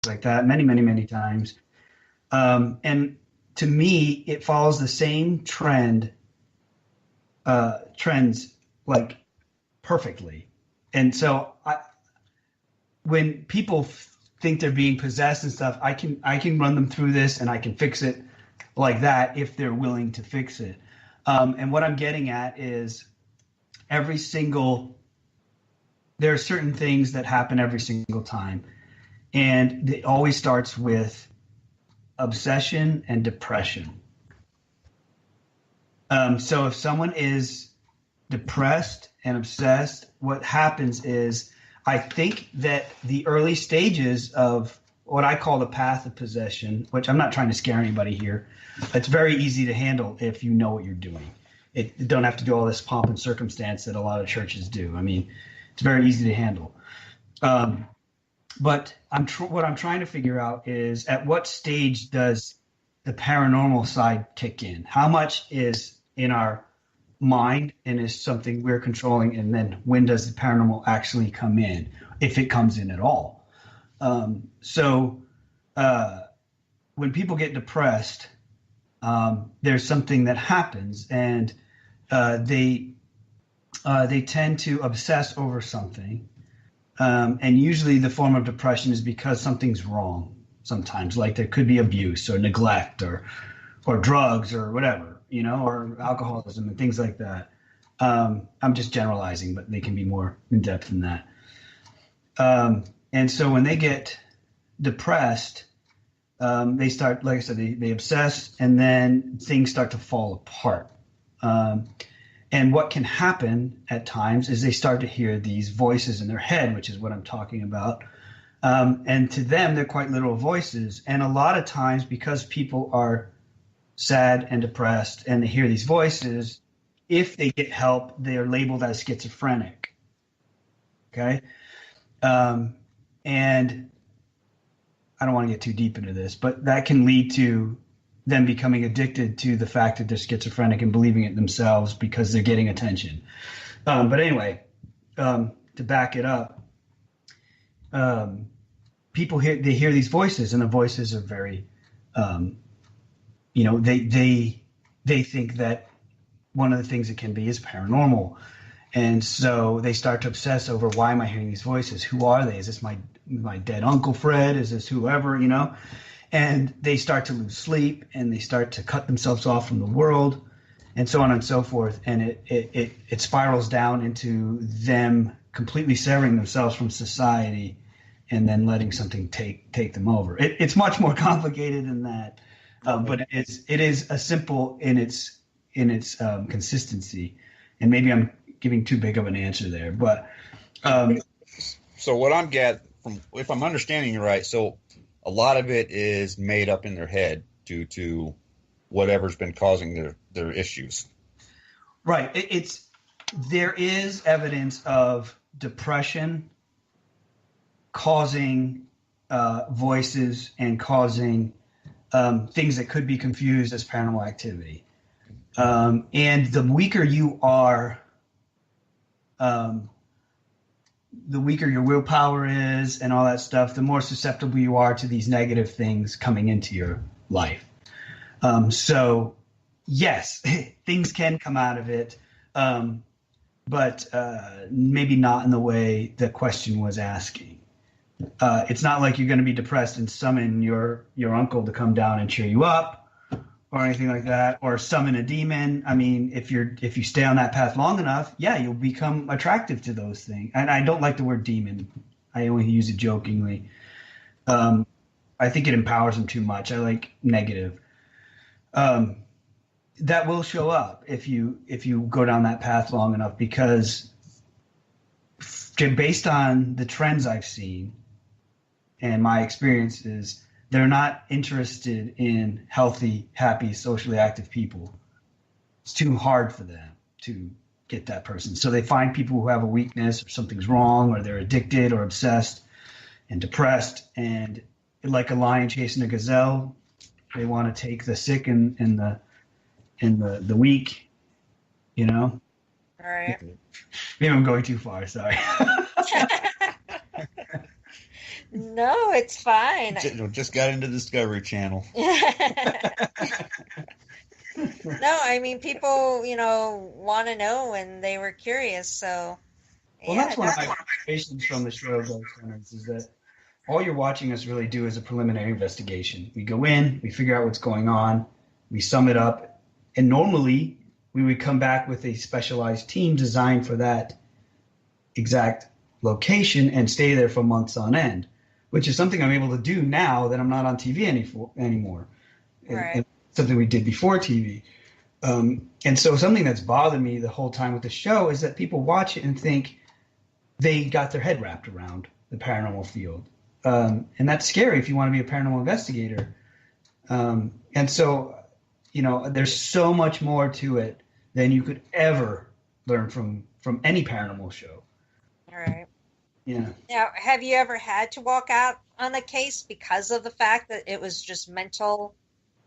like that many, many, many times. And to me, it follows the same trends like perfectly. And so when people think they're being possessed and stuff, I can run them through this and I can fix it like that if they're willing to fix it. And what I'm getting at is there are certain things that happen every single time. And it always starts with obsession and depression. So if someone is depressed and obsessed, what happens is I think that the early stages of what I call the path of possession, which I'm not trying to scare anybody here, it's very easy to handle if you know what you're doing. You don't have to do all this pomp and circumstance that a lot of churches do. I mean, it's very easy to handle. But what I'm trying to figure out is at what stage does the paranormal side kick in? How much is in our mind and is something we're controlling, and then when does the paranormal actually come in, if it comes in at all? So when people get depressed, there's something that happens, and they tend to obsess over something. And usually the form of depression is because something's wrong sometimes, like there could be abuse or neglect or drugs or whatever, or alcoholism and things like that. I'm just generalizing, but they can be more in depth than that. And so when they get depressed, they start, like I said, they obsess, and then things start to fall apart. And what can happen at times is they start to hear these voices in their head, which is what I'm talking about. And to them, they're quite literal voices. And a lot of times, because people are sad and depressed and they hear these voices, if they get help, they are labeled as schizophrenic. Okay? And I don't want to get too deep into this, but that can lead to them becoming addicted to the fact that they're schizophrenic and believing it themselves because they're getting attention. But anyway, to back it up, people hear these voices, and the voices are very, they think that one of the things it can be is paranormal. And so they start to obsess over, why am I hearing these voices? Who are they? Is this my dead Uncle Fred? Is this whoever, And they start to lose sleep, and they start to cut themselves off from the world, and so on and so forth. And it spirals down into them completely severing themselves from society and then letting something take them over. It's much more complicated than that, but it is a simple in its consistency. And maybe I'm giving too big of an answer there, but so what I'm getting from, if I'm understanding you right, so a lot of it is made up in their head due to whatever's been causing their issues. Right. There is evidence of depression causing voices and causing things that could be confused as paranormal activity. And the weaker you are, the weaker your willpower is and all that stuff, the more susceptible you are to these negative things coming into your life. So yes, things can come out of it, but maybe not in the way the question was asking. It's not like you're going to be depressed and summon your uncle to come down and cheer you up or anything like that, or summon a demon. I mean, if you stay on that path long enough, yeah, you'll become attractive to those things. And I don't like the word demon. I only use it jokingly. I think it empowers them too much. I like negative. That will show up if you go down that path long enough, because based on the trends I've seen and my experiences, they're not interested in healthy, happy, socially active people. It's too hard for them to get that person. So they find people who have a weakness, or something's wrong, or they're addicted or obsessed and depressed. And like a lion chasing a gazelle, they want to take the sick and the weak, All right. Maybe I'm going too far. Sorry. No, it's fine. Just got into Discovery Channel. No, I mean, people, want to know and they were curious. So, Well, yeah, that's one of my observations from the show, Ghost Hunters, is that all you're watching us really do is a preliminary investigation. We go in, we figure out what's going on, we sum it up, and normally we would come back with a specialized team designed for that exact location and stay there for months on end, which is something I'm able to do now that I'm not on TV anymore. right. And something we did before TV. And so something that's bothered me the whole time with the show is that people watch it and think they got their head wrapped around the paranormal field. And that's scary if you want to be a paranormal investigator. And so, there's so much more to it than you could ever learn from any paranormal show. All right. Yeah. Now, have you ever had to walk out on a case because of the fact that it was just mental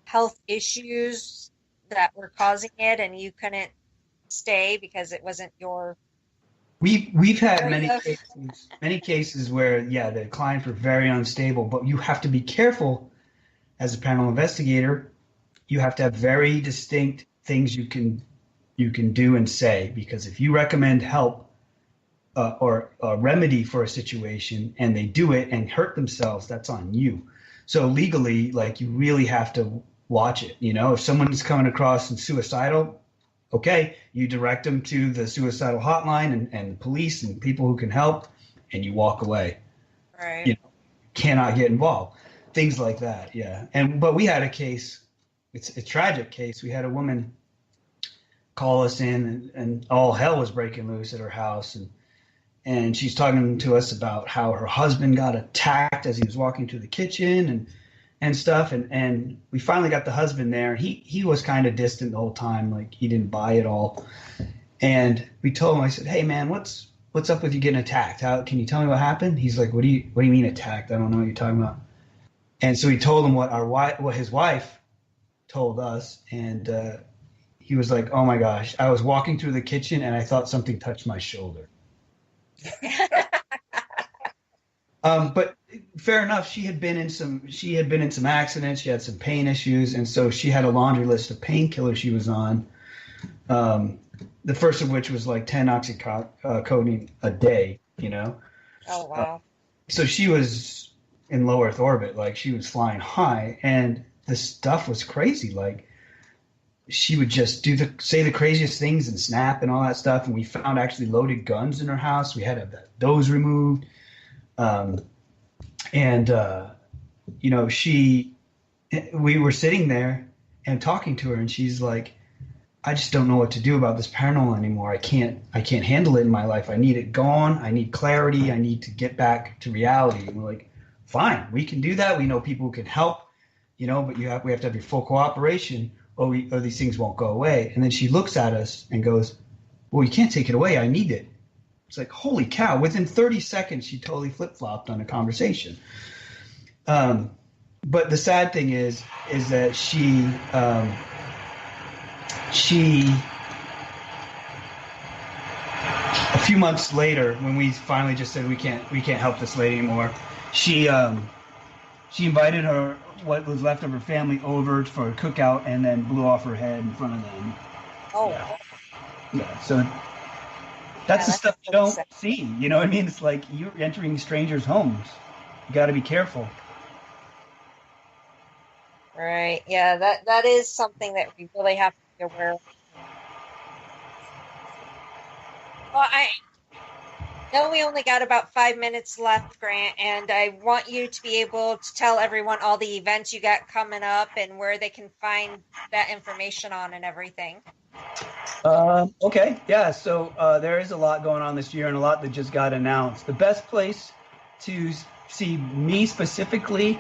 health issues that were causing it and you couldn't stay because it wasn't your... We've had many cases where, the clients were very unstable, but you have to be careful as a paranormal investigator. You have to have very distinct things you can do and say, because if you recommend help or a remedy for a situation and they do it and hurt themselves, that's on you. So legally, you really have to watch it. If someone's coming across and suicidal, okay, you direct them to the suicidal hotline and police and people who can help, and you walk away. Right. Cannot get involved. Things like that, yeah. But we had a case, it's a tragic case. We had a woman call us in and all hell was breaking loose at her house. And she's talking to us about how her husband got attacked as he was walking to the kitchen and stuff. And we finally got the husband there. He was kind of distant the whole time. He didn't buy it all. And we told him, I said, hey man, what's up with you getting attacked? Can you tell me what happened? He's like, what do you mean attacked? I don't know what you're talking about. And so we told him what his wife told us. And he was like, oh my gosh, I was walking through the kitchen and I thought something touched my shoulder. But fair enough. She had been in some accidents. She had some pain issues, and so she had a laundry list of painkillers she was on. The first of which was 10 oxycodone a day. Oh wow. So she was in low Earth orbit, she was flying high, and the stuff was crazy. She would just say the craziest things and snap and all that stuff. And we found actually loaded guns in her house. We had to have those removed. We were sitting there and talking to her, and she's like, I just don't know what to do about this paranormal anymore. I can't handle it in my life. I need it gone. I need clarity. I need to get back to reality. And we're like, fine, we can do that. We know people who can help, but we have to have your full cooperation or these things won't go away. And then she looks at us and goes, well, you can't take it away. I need it. It's like, holy cow. Within 30 seconds, she totally flip-flopped on a conversation. But the sad thing is that she a few months later, when we finally just said we can't help this lady anymore, she invited what was left of her family over for a cookout and then blew off her head in front of them. Oh. Yeah. So that's the stuff you don't see. You know what I mean? It's like you're entering strangers' homes. You got to be careful. Right. Yeah, that is something that we really have to be aware of. Well, I know we only got about 5 minutes left, Grant, and I want you to be able to tell everyone all the events you got coming up and where they can find that information on and everything. Okay. Yeah. So there is a lot going on this year and a lot that just got announced. The best place to see me specifically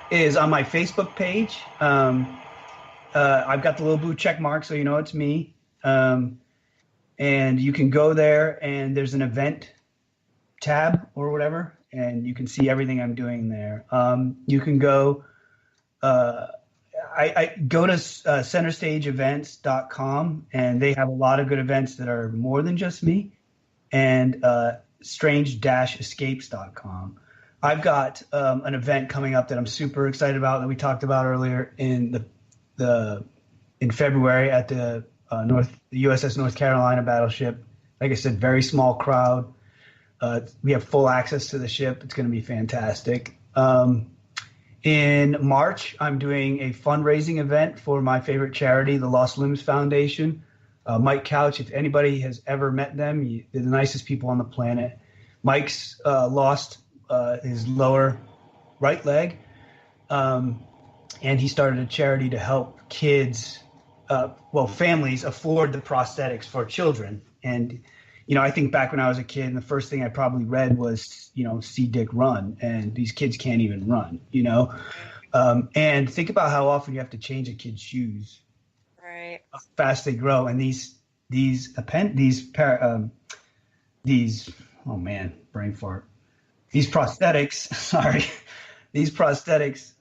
is on my Facebook page. I've got the little blue check mark, so you know it's me. And you can go there, and there's an event tab or whatever, and you can see everything I'm doing there. You can go. I go to centerstageevents.com, and they have a lot of good events that are more than just me, and strange-escapes.com. I've got an event coming up that I'm super excited about that we talked about earlier the in February at the USS North Carolina battleship. Like I said, very small crowd. We have full access to the ship. It's going to be fantastic. In March, I'm doing a fundraising event for my favorite charity, the Lost Limbs Foundation. Mike Couch, if anybody has ever met them, they're the nicest people on the planet. Mike's lost his lower right leg, and he started a charity to help kids, families afford the prosthetics for children. And, I think back when I was a kid, and the first thing I probably read was, See Dick Run, and these kids can't even run, and think about how often you have to change a kid's shoes, Right. how fast they grow. And oh man, brain fart. These prosthetics, sorry, these prosthetics,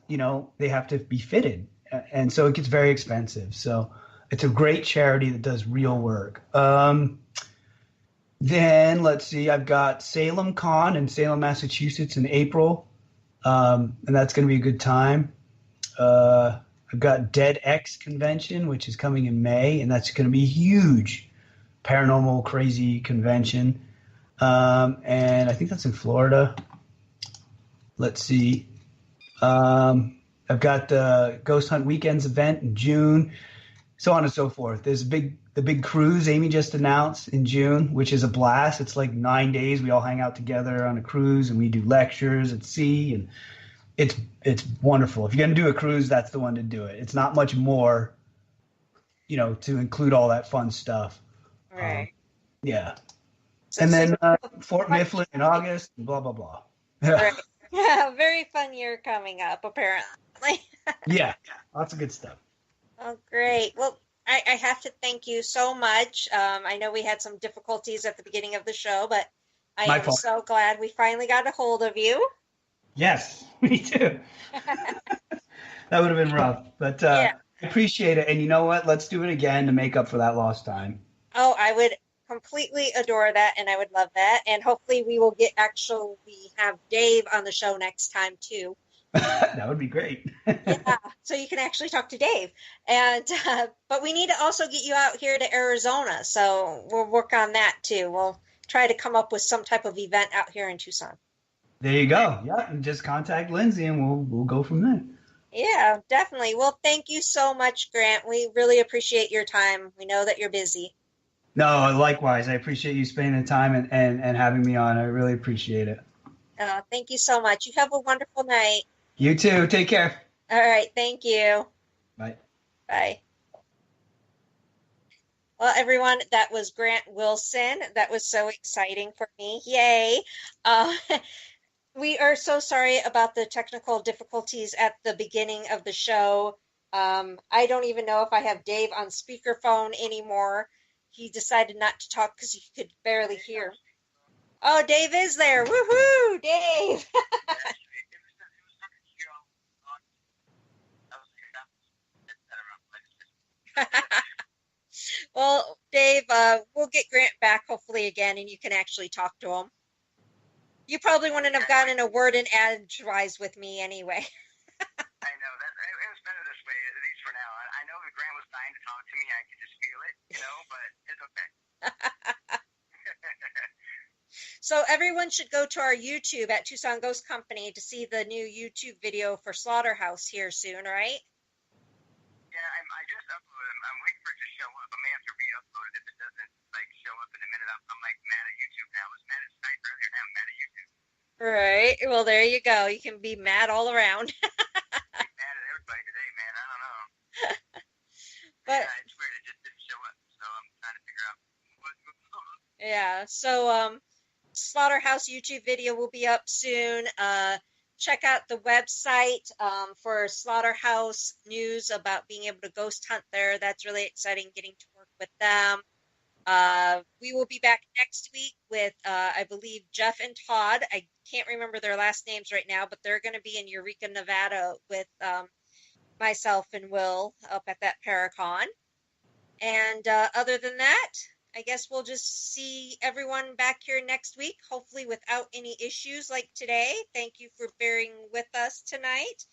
they have to be fitted. And so it gets very expensive. So it's a great charity that does real work. Then let's see, I've got Salem Con in Salem, Massachusetts in April. And that's going to be a good time. I've got Dead X Convention, which is coming in May, and that's going to be a huge paranormal crazy convention. And I think that's in Florida. Let's see. I've got the Ghost Hunt Weekends event in June, so on and so forth. There's the big cruise Amy just announced in June, which is a blast. It's like 9 days. We all hang out together on a cruise, and we do lectures at sea, and it's wonderful. If you're going to do a cruise, that's the one to do it. It's not much more, to include all that fun stuff. Right. Yeah. So, And then Fort Mifflin in August, and blah, blah, blah. right. Yeah, very fun year coming up, apparently. Yeah, lots of good stuff. Oh, great. Well, I have to thank you so much. I know we had some difficulties at the beginning of the show, but I My am fault. so glad we finally got a hold of you. Yes, me too. That would have been rough, but Yeah. I appreciate it. And you know what? Let's do it again to make up for that lost time. Oh, I would completely adore that, and I would love that. And hopefully we will have Dave on the show next time, too. That would be great. Yeah, so you can actually talk to Dave. And but we need to also get you out here to Arizona, so we'll work on that, too. We'll try to come up with some type of event out here in Tucson. There you go. Yeah, and just contact Lindsay, and we'll go from there. Yeah, definitely. Well, thank you so much, Grant. We really appreciate your time. We know that you're busy. No, likewise. I appreciate you spending the time and having me on. I really appreciate it. Thank you so much. You have a wonderful night. You too. Take care. All right. Thank you. Bye. Bye. Well, everyone, that was Grant Wilson. That was so exciting for me. Yay. We are so sorry about the technical difficulties at the beginning of the show. I don't even know if I have Dave on speakerphone anymore. He decided not to talk because he could barely hear. Oh, Dave is there. Woohoo, Dave. Well, Dave, we'll get Grant back hopefully again, and you can actually talk to him. You probably wouldn't have gotten a word in edgewise with me anyway. I know that it was better this way, at least for now. I know that Grant was dying to talk to me. I could just feel it, but it's okay. So everyone should go to our YouTube at Tucson Ghost Company to see the new YouTube video for Slaughterhouse here soon, right? Yeah, I just uploaded. I'm waiting for it to show up. I may have to re-upload it if it doesn't show up in a minute. I'm mad at YouTube now. I was mad at Skype earlier. Now I'm mad at YouTube. Right. Well, there you go. You can be mad all around. I'm mad at everybody today, man. I don't know. But yeah, it's weird. It just didn't show up. So I'm trying to figure out what's going on. yeah. So Slaughterhouse YouTube video will be up soon. Check out the website for Slaughterhouse news about being able to ghost hunt there. That's really exciting, getting to work with them. We will be back next week with, I believe, Jeff and Todd. I can't remember their last names right now, but they're going to be in Eureka, Nevada with myself and Will up at that Paracon. And other than that, I guess we'll just see everyone back here next week, hopefully without any issues like today. Thank you for bearing with us tonight.